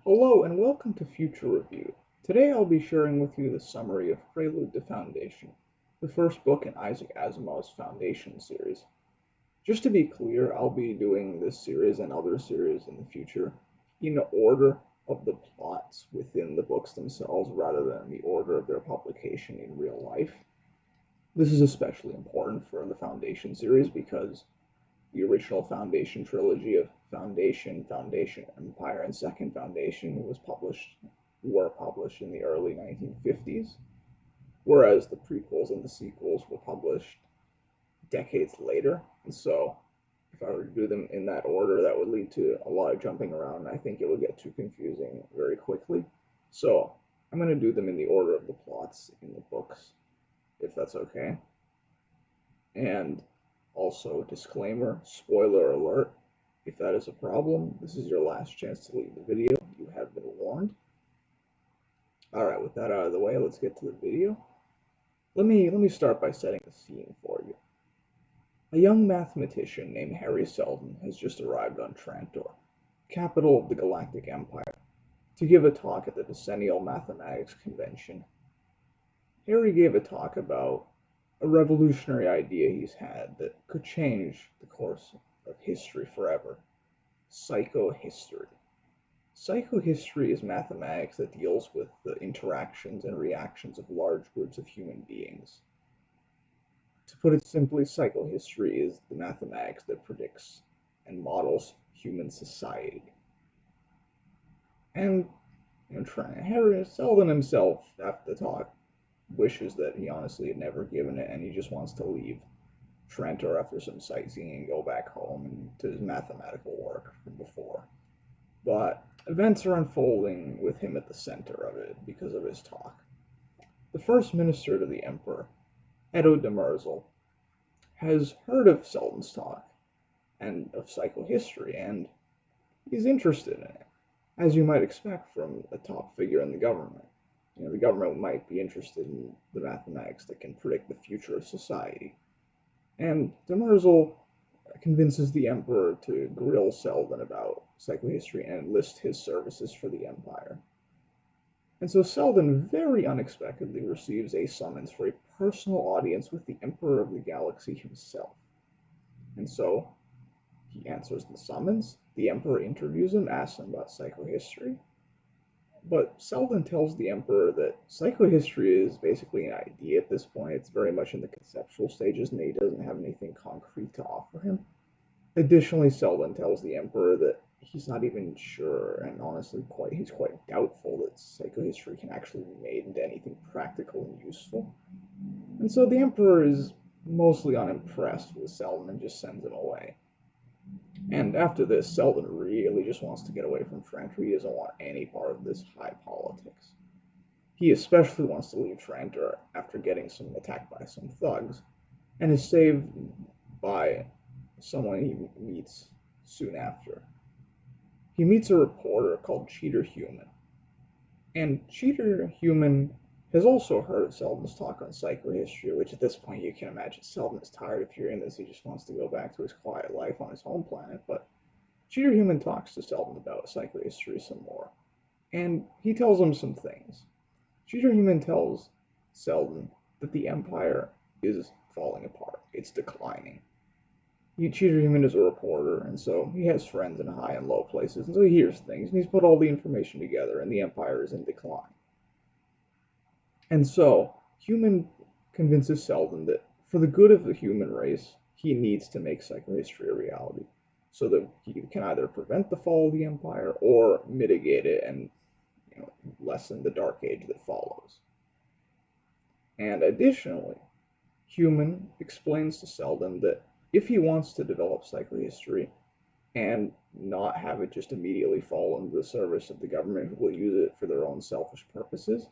Hello and welcome to Future Review. Today I'll be sharing with you the summary of Prelude to Foundation, the first book in Isaac Asimov's Foundation series. Just to be clear, I'll be doing this series and other series in the future in order of the plots within the books themselves rather than the order of their publication in real life. This is especially important for the Foundation series because the original Foundation trilogy of Foundation, Foundation Empire, and Second Foundation were published in the early 1950s, whereas the prequels and the sequels were published decades later. And so, if I were to do them in that order, that would lead to a lot of jumping around, and I think it would get too confusing very quickly. So, I'm going to do them in the order of the plots in the books, if that's okay. And also, disclaimer, spoiler alert, if that is a problem, this is your last chance to leave the video. You have been warned. Alright, with that out of the way, let's get to the video. Let me start by setting the scene for you. A young mathematician named Harry Seldon has just arrived on Trantor, capital of the Galactic Empire, to give a talk at the Decennial Mathematics Convention. Harry gave a talk about a revolutionary idea he's had that could change the course of history forever: psychohistory. Psychohistory is mathematics that deals with the interactions and reactions of large groups of human beings. To put it simply, psychohistory is the mathematics that predicts and models human society. And Harry Seldon himself, after the talk, wishes that he honestly had never given it, and he just wants to leave Trantor after some sightseeing and go back home and to his mathematical work from before. But events are unfolding with him at the center of it because of his talk. The first minister to the emperor, Edo de Merzel, has heard of Seldon's talk and of psychohistory, and he's interested in it, as you might expect from a top figure in the government. The government might be interested in the mathematics that can predict the future of society. And de Merzel convinces the emperor to grill Seldon about psychohistory and enlist his services for the empire. And so Seldon very unexpectedly receives a summons for a personal audience with the Emperor of the Galaxy himself. And so he answers the summons, the Emperor interviews him, asks him about psychohistory, but Seldon tells the Emperor that psychohistory is basically an idea at this point. It's very much in the conceptual stages, and he doesn't have anything concrete to offer him. Additionally, Seldon tells the Emperor that he's not even sure, and honestly, he's quite doubtful that psychohistory can actually be made into anything practical and useful. And so the Emperor is mostly unimpressed with Seldon and just sends him away. And after this, Seldon really just wants to get away from Trantor. He doesn't want any part of this high politics. He especially wants to leave Trantor after getting attacked by some thugs, and is saved by someone he meets soon after. He meets a reporter called Cheater Human, and Cheater Human has also heard of Seldon's talk on psychohistory, which at this point you can imagine Seldon is tired of hearing this. He just wants to go back to his quiet life on his home planet. But Cheater Human talks to Seldon about psychohistory some more, and he tells him some things. Cheater Human tells Seldon that the Empire is falling apart. It's declining. Cheater Human is a reporter, and so he has friends in high and low places, and so he hears things, and he's put all the information together, and the Empire is in decline. And so, Human convinces Seldon that for the good of the human race, he needs to make psychohistory a reality, so that he can either prevent the fall of the Empire or mitigate it and lessen the dark age that follows. And additionally, Human explains to Seldon that if he wants to develop psychohistory and not have it just immediately fall into the service of the government who will use it for their own selfish purposes,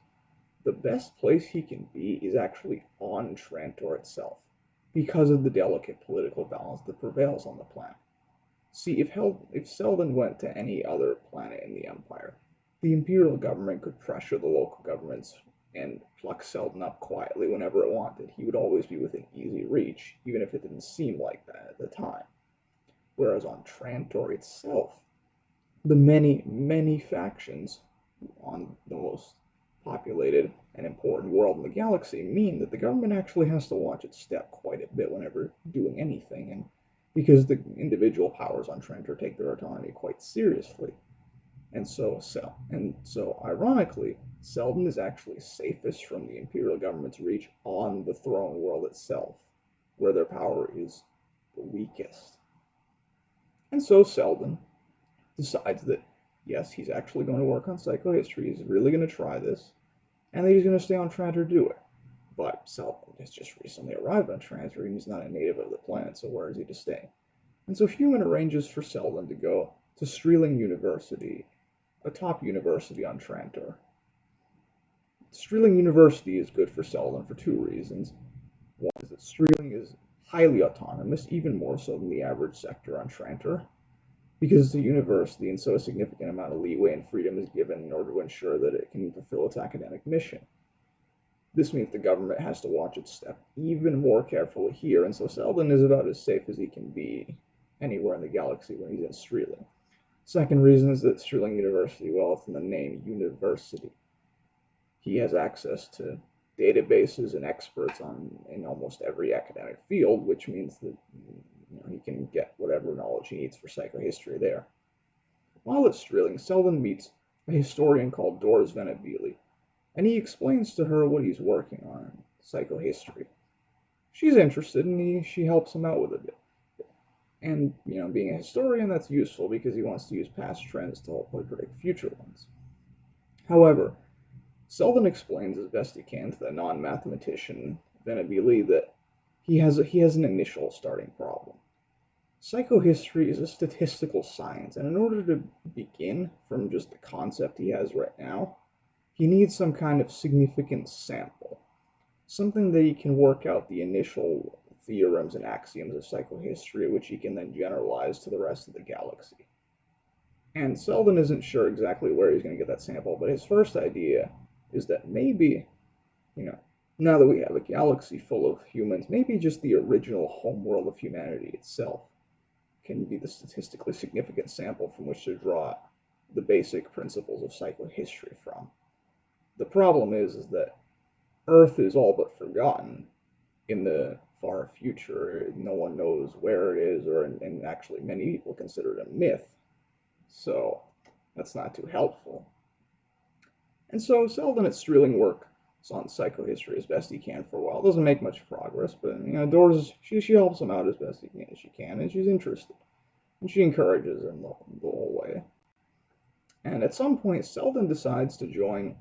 the best place he can be is actually on Trantor itself, because of the delicate political balance that prevails on the planet. See, if Seldon went to any other planet in the Empire, the Imperial government could pressure the local governments and pluck Seldon up quietly whenever it wanted. He would always be within easy reach, even if it didn't seem like that at the time. Whereas on Trantor itself, the many, many factions on the most populated and important world in the galaxy mean that the government actually has to watch its step quite a bit whenever doing anything, and because the individual powers on Trantor take their autonomy quite seriously. And so ironically, Selden is actually safest from the Imperial government's reach on the throne world itself, where their power is the weakest. And so Selden decides that, yes, he's actually going to work on psychohistory, he's really going to try this, and that he's going to stay on Trantor to do it. But Selden has just recently arrived on Trantor, and he's not a native of the planet, so where is he to stay? And so Human arranges for Selden to go to Streeling University, a top university on Trantor. Streeling University is good for Selden for two reasons. One is that Streeling is highly autonomous, even more so than the average sector on Trantor, because it's a university and so a significant amount of leeway and freedom is given in order to ensure that it can fulfill its academic mission. This means the government has to watch its step even more carefully here, and so Selden is about as safe as he can be anywhere in the galaxy when he's in Streeling. Second reason is that Streeling University, well, it's in the name, university. He has access to databases and experts in almost every academic field, which means that he can get whatever knowledge he needs for psychohistory there. While at Streeling, Selden meets a historian called Doris Venabili, and he explains to her what he's working on, psychohistory. She's interested, and she helps him out with it. And, being a historian, that's useful because he wants to use past trends to help predict future ones. However, Selden explains as best he can to the non-mathematician Venabili that he has an initial starting problem. Psychohistory is a statistical science, and in order to begin from just the concept he has right now, he needs some kind of significant sample, something that he can work out the initial theorems and axioms of psychohistory, which he can then generalize to the rest of the galaxy. And Selden isn't sure exactly where he's going to get that sample, but his first idea is that maybe, now that we have a galaxy full of humans, maybe just the original homeworld of humanity itself can be the statistically significant sample from which to draw the basic principles of psychohistory from. The problem is that Earth is all but forgotten in the far future. No one knows where it is, and actually many people consider it a myth. So that's not too helpful. And so Selden at Streeling works on psychohistory as best he can for a while. Doesn't make much progress, but Doris, she helps him out as best she can, and she's interested. And she encourages him the whole way. And at some point, Selden decides to join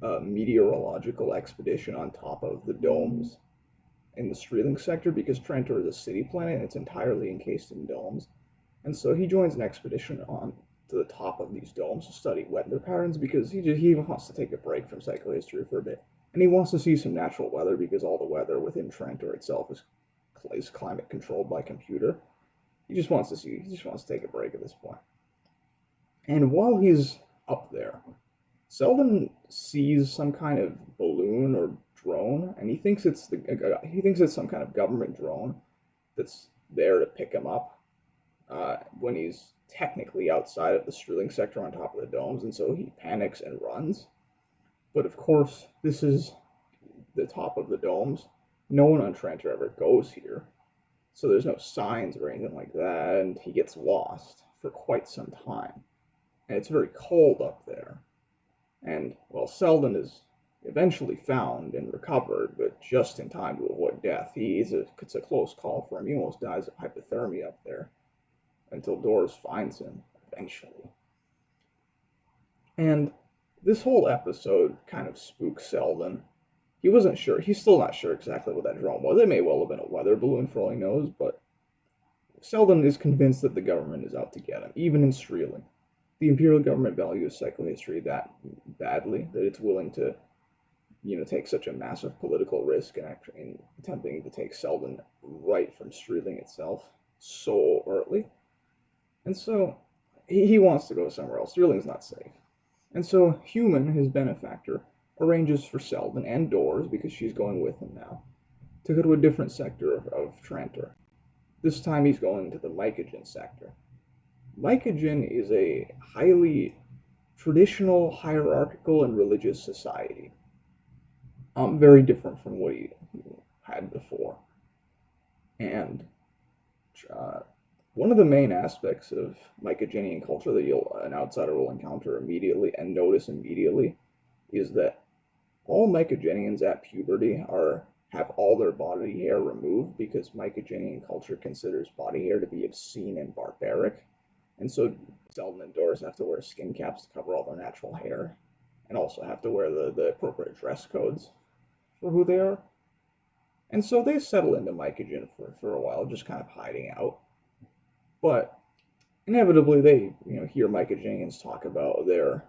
a meteorological expedition on top of the domes in the Streeling sector, because Trantor is a city planet and it's entirely encased in domes. And so he joins an expedition on to the top of these domes to study weather patterns, because he wants to take a break from psychohistory for a bit. And he wants to see some natural weather, because all the weather within Trantor itself is climate controlled by computer. He just wants to take a break at this point. And while he's up there, Selden sees some kind of balloon or drone, and he thinks it's some kind of government drone that's there to pick him up when he's technically outside of the Streeling sector on top of the domes, and so he panics and runs. But of course, this is the top of the domes. No one on Trantor ever goes here, so there's no signs or anything like that, and he gets lost for quite some time. And it's very cold up there. And, well, Selden is eventually found and recovered, but just in time to avoid death. It's a close call for him. He almost dies of hypothermia up there until Doris finds him eventually. And this whole episode kind of spooks Selden. He wasn't sure. He's still not sure exactly what that drone was. It may well have been a weather balloon for all he knows, but Selden is convinced that the government is out to get him, even in Streeling. The Imperial government values psychohistory that badly that it's willing to, take such a massive political risk in attempting to take Selden right from Streeling itself so early. And so he wants to go somewhere else. Streeling's not safe. And so Human, his benefactor, arranges for Selden and Doors, because she's going with him now, to go to a different sector of Trantor. This time he's going to the Mycogen sector. Mycogen is a highly traditional, hierarchical, and religious society. Very different from what he had before. And uh, one of the main aspects of Mycogenian culture that an outsider will encounter immediately and notice immediately is that all Mycogenians at puberty have all their body hair removed because Mycogenian culture considers body hair to be obscene and barbaric. And so Selden and Doris have to wear skin caps to cover all their natural hair and also have to wear the appropriate dress codes for who they are. And so they settle into Mycogen for a while, just kind of hiding out. But inevitably they hear Mycogenians talk about their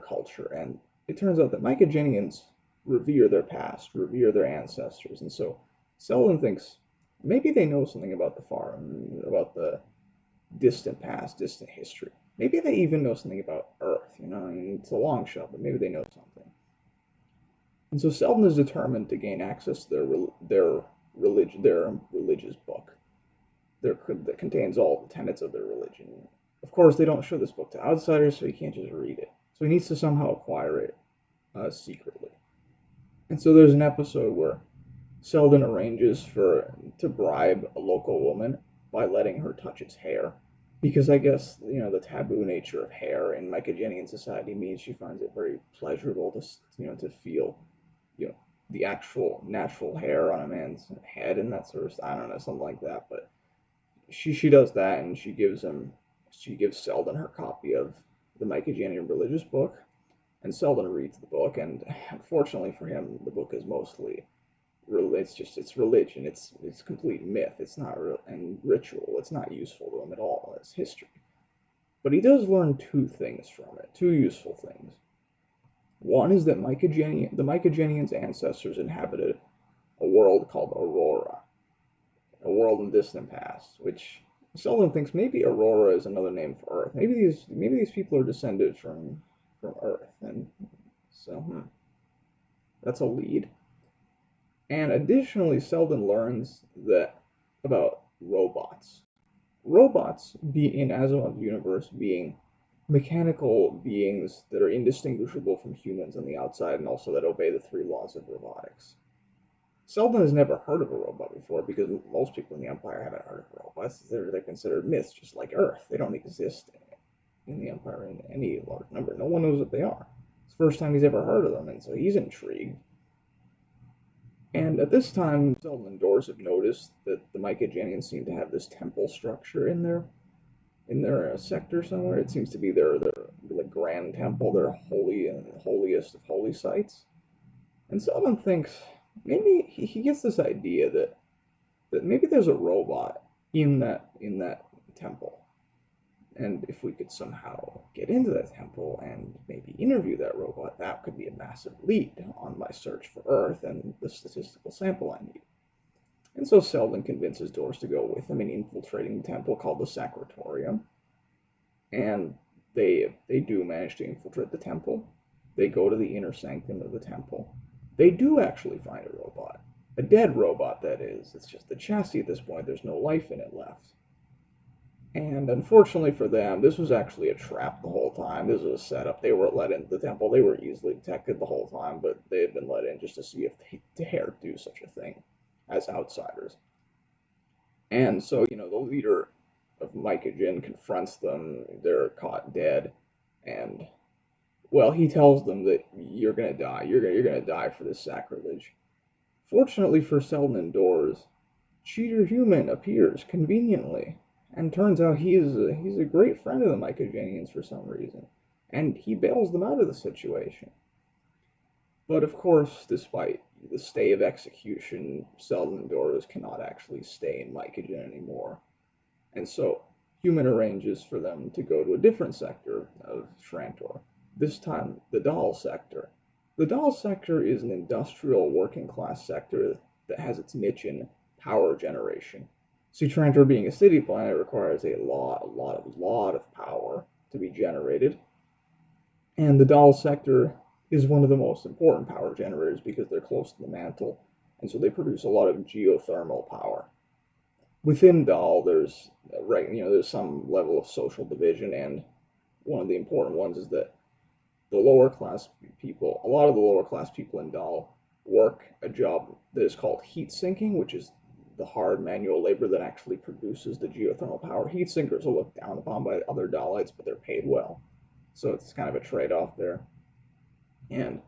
culture, and it turns out that Mycogenians revere their past, revere their ancestors, and so Selden thinks maybe they know something about the farm, about the distant past, distant history. Maybe they even know something about Earth. I mean, it's a long shot, but maybe they know something. And so Selden is determined to gain access to their religious book that contains all the tenets of their religion. Of course, they don't show this book to outsiders, so he can't just read it. So he needs to somehow acquire it secretly. And so there's an episode where Selden arranges to bribe a local woman by letting her touch its hair, because I guess the taboo nature of hair in Mycogenian society means she finds it very pleasurable to feel you know the actual natural hair on a man's head and that sort of stuff. I don't know, something like that. But she does that, and she gives Selden her copy of the Mycogenian religious book, and Selden reads the book, and unfortunately for him, the book is mostly it's religion. It's complete myth. It's not real and ritual. It's not useful to him at all. It's history. But he does learn two things from it, two useful things. One is that the Mycogenians' ancestors inhabited a world called Aurora, a world in distant past, which Selden thinks maybe Aurora is another name for Earth. Maybe these people are descended from Earth, and so that's a lead. And additionally, Selden learns that about robots. Robots in Asimov's universe being mechanical beings that are indistinguishable from humans on the outside and also that obey the three laws of robotics. Selden has never heard of a robot before because most people in the Empire haven't heard of robots. They're considered myths, just like Earth. They don't exist in the Empire in any large number. No one knows what they are. It's the first time he's ever heard of them, and so he's intrigued. And at this time, Selden and Doris have noticed that the Mycogenians seem to have this temple structure in their sector somewhere. It seems to be their like grand temple, their holy and holiest of holy sites. And Selden thinks maybe he gets this idea that maybe there's a robot in that temple. And if we could somehow get into that temple and maybe interview that robot, that could be a massive lead on my search for Earth and the statistical sample I need. And so Selden convinces Doris to go with him in infiltrating the temple called the Sacratorium. And they do manage to infiltrate the temple. They go to the inner sanctum of the temple. They do actually find a robot. A dead robot, that is. It's just the chassis at this point. There's no life in it left. And unfortunately for them, this was actually a trap the whole time. This was a setup. They were let into the temple. They were easily detected the whole time, but they had been let in just to see if they dare do such a thing as outsiders. And so, the leader of Mycogen confronts them. They're caught dead, and well, he tells them that you're gonna die. You're gonna die for this sacrilege. Fortunately for Selden and Doors, Cheater Human appears conveniently, and turns out he's a great friend of the Mycogenians for some reason, and he bails them out of the situation. But of course, despite the stay of execution, Selden and Doris cannot actually stay in Mycogen anymore. And so Human arranges for them to go to a different sector of Shrantor, this time the Dahl sector. The Dahl sector is an industrial working class sector that has its niche in power generation. See, Shrantor being a city planet requires a lot of power to be generated. And the Dahl sector is one of the most important power generators because they're close to the mantle, and so they produce a lot of geothermal power, within Dahl, there's some level of social division, and one of the important ones is that the lower class people, a lot of the lower class people in Dahl work a job that is called heat sinking, which is the hard manual labor that actually produces the geothermal power. Heat sinkers are looked down upon by other Dahlites, but they're paid well. So it's kind of a trade-off there. And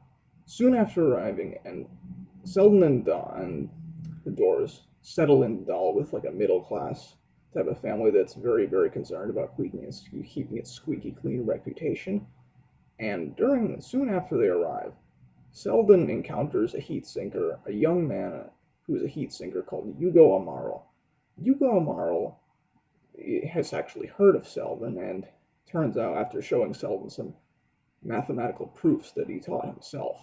soon after arriving, and Selden and the Doors settle in Dahl with like a middle class type of family that's very, very concerned about keeping its squeaky clean reputation. And soon after they arrive, Selden encounters a heat sinker, a young man who's a heat sinker called Hugo Amaro. Hugo Amaro has actually heard of Selden, and turns out after showing Selden some mathematical proofs that he taught himself.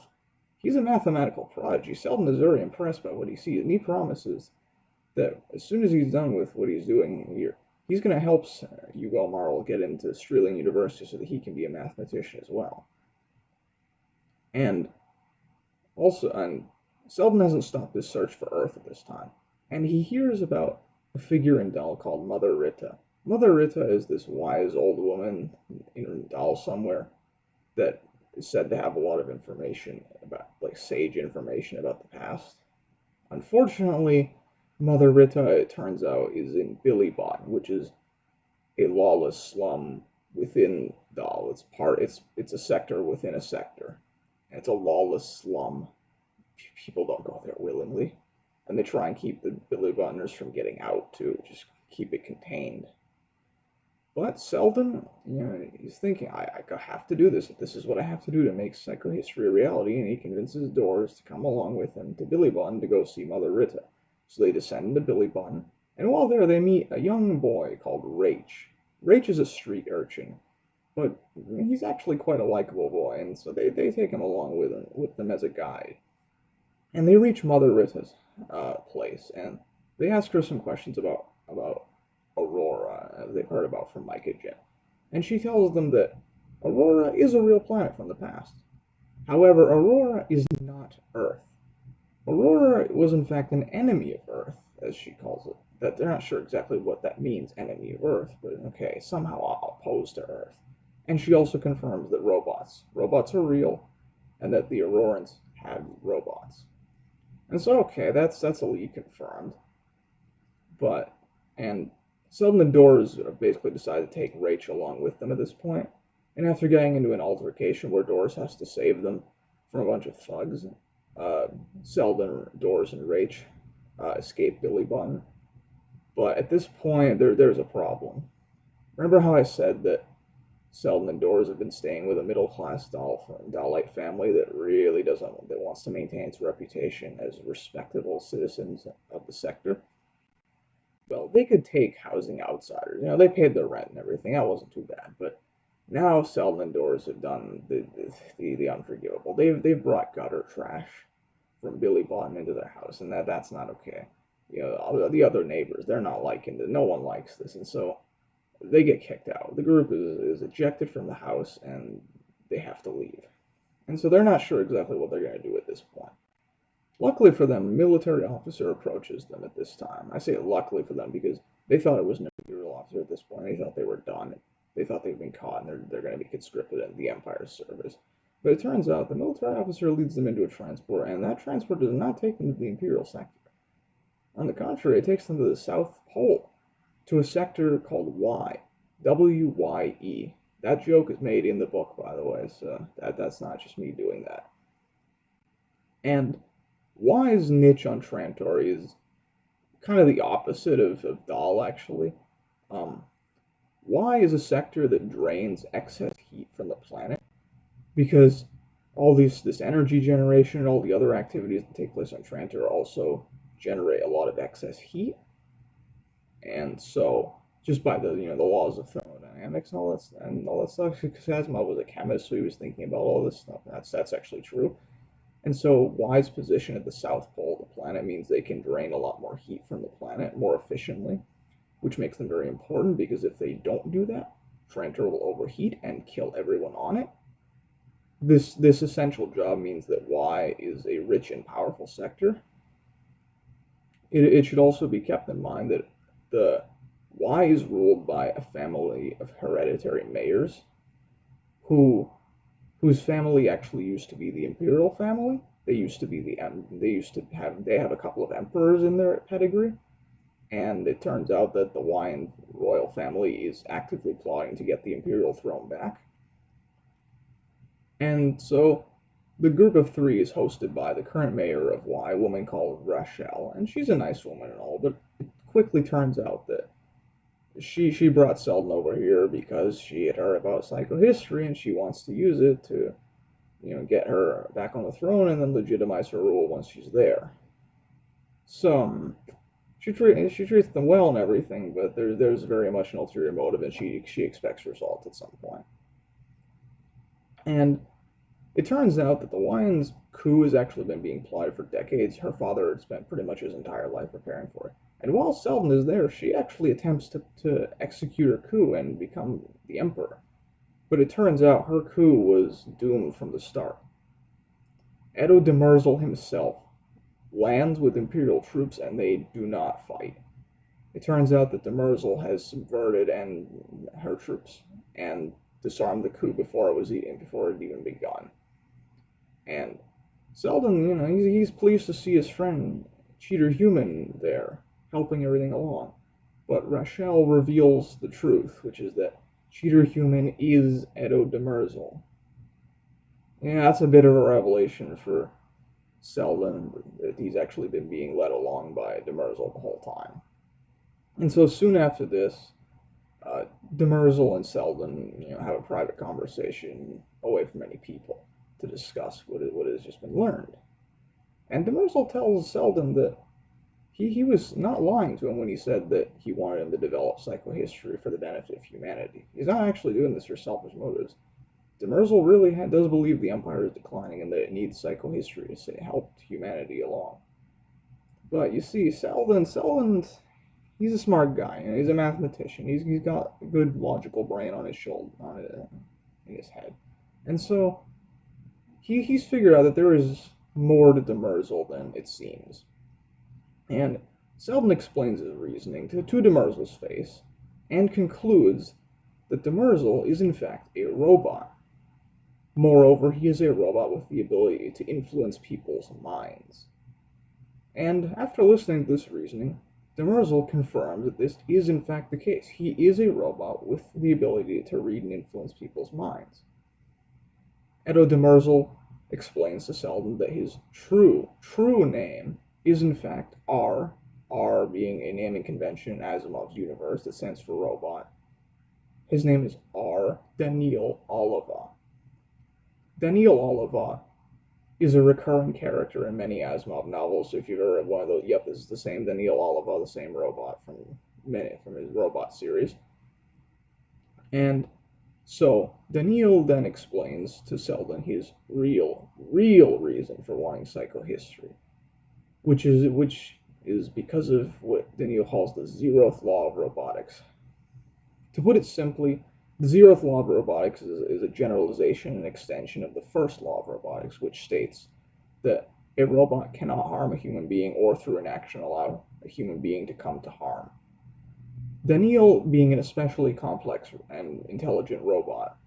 He's a mathematical prodigy. Selden is very impressed by what he sees, and he promises that as soon as he's done with what he's doing here, he's going to help Hugo Amaro get into Strealing University so that he can be a mathematician as well. And Selden hasn't stopped his search for Earth at this time, and he hears about a figure in Dahl called Mother Rita. Mother Rita is this wise old woman in Dahl somewhere that is said to have a lot of information about, like sage information about the past. Unfortunately, Mother Rita, it turns out, is in Billybot, which is a lawless slum within Dahl. It's a sector within a sector. It's a lawless slum. People don't go there willingly, and they try and keep the Billybutters from getting out too, just keep it contained. But Selden, he's thinking, I have to do this. This is what I have to do to make psychohistory a reality, and he convinces Doris to come along with him to Billybun to go see Mother Rita. So they descend into Billybun, and while there they meet a young boy called Rach. Rach is a street urchin, but he's actually quite a likable boy, and so they take him along with them as a guide. And they reach Mother Rita's place, and they ask her some questions about Aurora, as they've heard about from Micah Jim. And she tells them that Aurora is a real planet from the past. However, Aurora is not Earth. Aurora was in fact an enemy of Earth, as she calls it. That they're not sure exactly what that means, enemy of Earth, but okay, somehow opposed to Earth. And she also confirms that robots are real, and that the Aurorans have robots. And so, okay, that's a lead confirmed. And Selden and Doors basically decide to take Rach along with them at this point. And after getting into an altercation where Doors has to save them from a bunch of thugs, Selden, Doors, and Rach escape Billybun. But at this point, there's a problem. Remember how I said that Selden and Doors have been staying with a middle-class Dahlite family that wants to maintain its reputation as respectable citizens of the sector? Well, they could take housing outsiders. They paid their rent and everything. That wasn't too bad. But now Selden and Doors have done the unforgivable. They've brought gutter trash from Billybottom into their house, and that's not okay. The other neighbors, they're not liking it. No one likes this, and so they get kicked out. The group is ejected from the house, and they have to leave. And so they're not sure exactly what they're going to do at this point. Luckily for them, a military officer approaches them at this time. I say luckily for them because they thought it was an imperial officer at this point. They thought they were done. They thought they'd been caught, and they're going to be conscripted into the Empire's service. But it turns out the military officer leads them into a transport, and that transport does not take them to the imperial sector. On the contrary, it takes them to the South Pole, to a sector called Y, W-Y-E. That joke is made in the book, by the way, so that's not just me doing that. And Y's niche on Trantor is kind of the opposite of Dahl, actually. Y is a sector that drains excess heat from the planet because all this energy generation and all the other activities that take place on Trantor also generate a lot of excess heat. And so, just by the laws of thermodynamics and all that stuff, because Asimov was a chemist, so he was thinking about all this stuff. That's actually true. And so Y's position at the South Pole of the planet means they can drain a lot more heat from the planet more efficiently, which makes them very important because if they don't do that, Trantor will overheat and kill everyone on it. This essential job means that Y is a rich and powerful sector. It should also be kept in mind that the Y is ruled by a family of hereditary mayors who whose family actually used to be the imperial family. They have a couple of emperors in their pedigree, and it turns out that the Wine royal family is actively plotting to get the imperial throne back. And so the group of three is hosted by the current mayor of Y, a woman called Rachel, and she's a nice woman and all, but it quickly turns out that she brought Selden over here because she had heard about psychohistory and she wants to use it to, get her back on the throne and then legitimize her rule once she's there. So she treats them well and everything, but there's very much an ulterior motive, and she expects results at some point. And it turns out that the Wyans' coup has actually been being plotted for decades. Her father had spent pretty much his entire life preparing for it. And while Selden is there, she actually attempts to execute her coup and become the emperor. But it turns out her coup was doomed from the start. Edo Demerzel himself lands with imperial troops and they do not fight. It turns out that Demerzel has subverted her troops and disarmed the coup before it had even begun. And Selden, he's pleased to see his friend Cheater Human there, helping everything along. But Rachel reveals the truth, which is that Cheater Human is Edo Demerzel. Yeah, that's a bit of a revelation for Selden, that he's actually been being led along by Demerzel the whole time. And so soon after this, Demerzel and Selden, have a private conversation away from many people to discuss what has just been learned. And Demerzel tells Selden that he was not lying to him when he said that he wanted him to develop psychohistory for the benefit of humanity. He's not actually doing this for selfish motives. Demerzel really does believe the Empire is declining and that it needs psychohistory to help humanity along. But you see, Selden, he's a smart guy. He's a mathematician. He's got a good logical brain on his shoulder, in his head, and so he's figured out that there is more to Demerzel than it seems. And Selden explains his reasoning to Demerzel's face, and concludes that Demerzel is in fact a robot. Moreover, he is a robot with the ability to influence people's minds. And after listening to this reasoning, Demerzel confirms that this is in fact the case. He is a robot with the ability to read and influence people's minds. Edo Demerzel explains to Selden that his true name is in fact R, R being a naming convention in Asimov's universe that stands for robot. His name is R. Daniil Oliva. Daniil Oliva is a recurring character in many Asimov novels. So if you've ever read one of those, yep, this is the same Daniil Oliva, the same robot from his robot series. And so Daniil then explains to Selden his real reason for wanting psychohistory, which is because of what Daniil calls the zeroth law of robotics. To put it simply, the zeroth law of robotics is a generalization and extension of the first law of robotics, which states that a robot cannot harm a human being or through inaction allow a human being to come to harm. Daniil, being an especially complex and intelligent robot,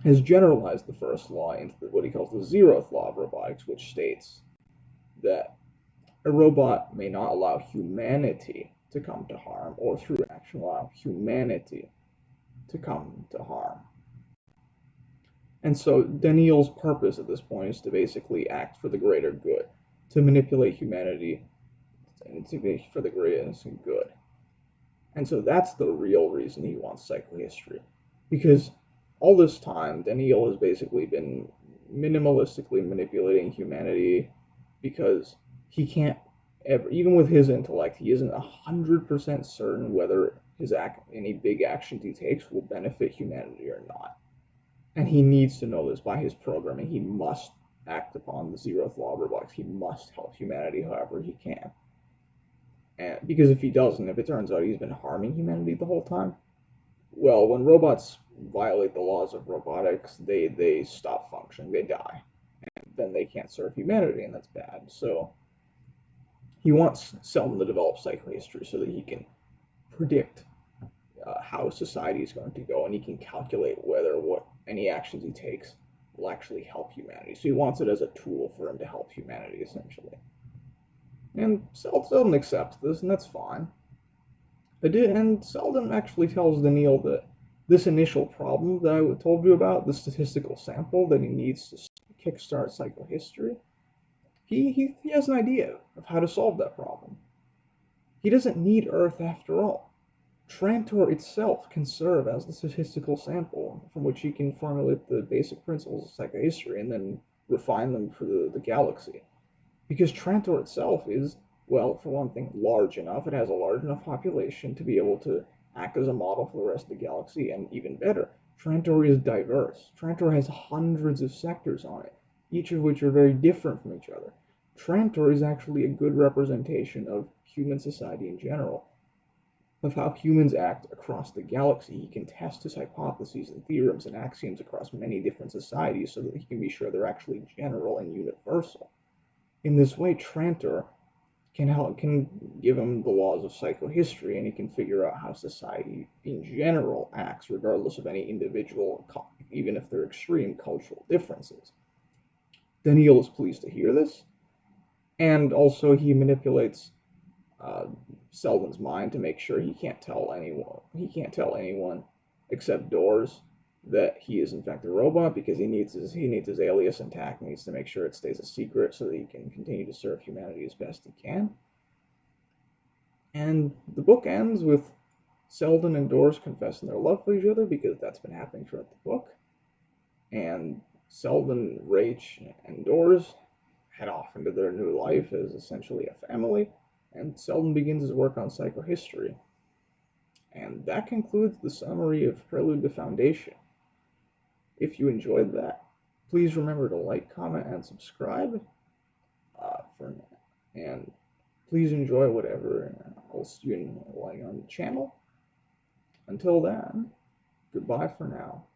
has generalized the first law into what he calls the zeroth law of robotics, which states that a robot may not allow humanity to come to harm or through inaction allow humanity to come to harm. And so Daniil's purpose at this point is to basically act for the greater good, to manipulate humanity for the greatest good. And so that's the real reason he wants psychohistory. Because all this time, Daniil has basically been minimalistically manipulating humanity because he can't ever, even with his intellect, he isn't 100% certain whether any big actions he takes will benefit humanity or not. And he needs to know this by his programming. He must act upon the zeroth law of robotics. He must help humanity however he can. And because if he doesn't, if it turns out he's been harming humanity the whole time, well, when robots violate the laws of robotics, they stop functioning, they die. And then they can't serve humanity, and that's bad. So he wants Selden to develop psychohistory so that he can predict how society is going to go, and he can calculate whether what any actions he takes will actually help humanity. So he wants it as a tool for him to help humanity, essentially. And Seldon accepts this, and that's fine. And Seldon actually tells Daniil that this initial problem that I told you about, the statistical sample that he needs to kickstart psychohistory, he has an idea of how to solve that problem. He doesn't need Earth after all. Trantor itself can serve as the statistical sample from which he can formulate the basic principles of psychohistory and then refine them for the galaxy. Because Trantor itself is, well, for one thing, large enough. It has a large enough population to be able to act as a model for the rest of the galaxy, and even better, Trantor is diverse. Trantor has hundreds of sectors on it, each of which are very different from each other. Trantor is actually a good representation of human society in general, of how humans act across the galaxy. He can test his hypotheses and theorems and axioms across many different societies so that he can be sure they're actually general and universal. In this way, Trantor can give him the laws of psychohistory, and he can figure out how society in general acts, regardless of any individual, even if they're extreme cultural differences. Daniil is pleased to hear this, and also he manipulates Seldon's mind to make sure he can't tell anyone. He can't tell anyone except Doors that he is in fact a robot, because he needs his alias intact. Needs to make sure it stays a secret so that he can continue to serve humanity as best he can. And the book ends with Seldon and Doors confessing their love for each other, because that's been happening throughout the book. And Seldon, Rach, and Doors head off into their new life as essentially a family, and Seldon begins his work on psychohistory. And that concludes the summary of Prelude to Foundation. If you enjoyed that, please remember to like, comment, and subscribe. And please enjoy whatever else you like on the channel. Until then, goodbye for now.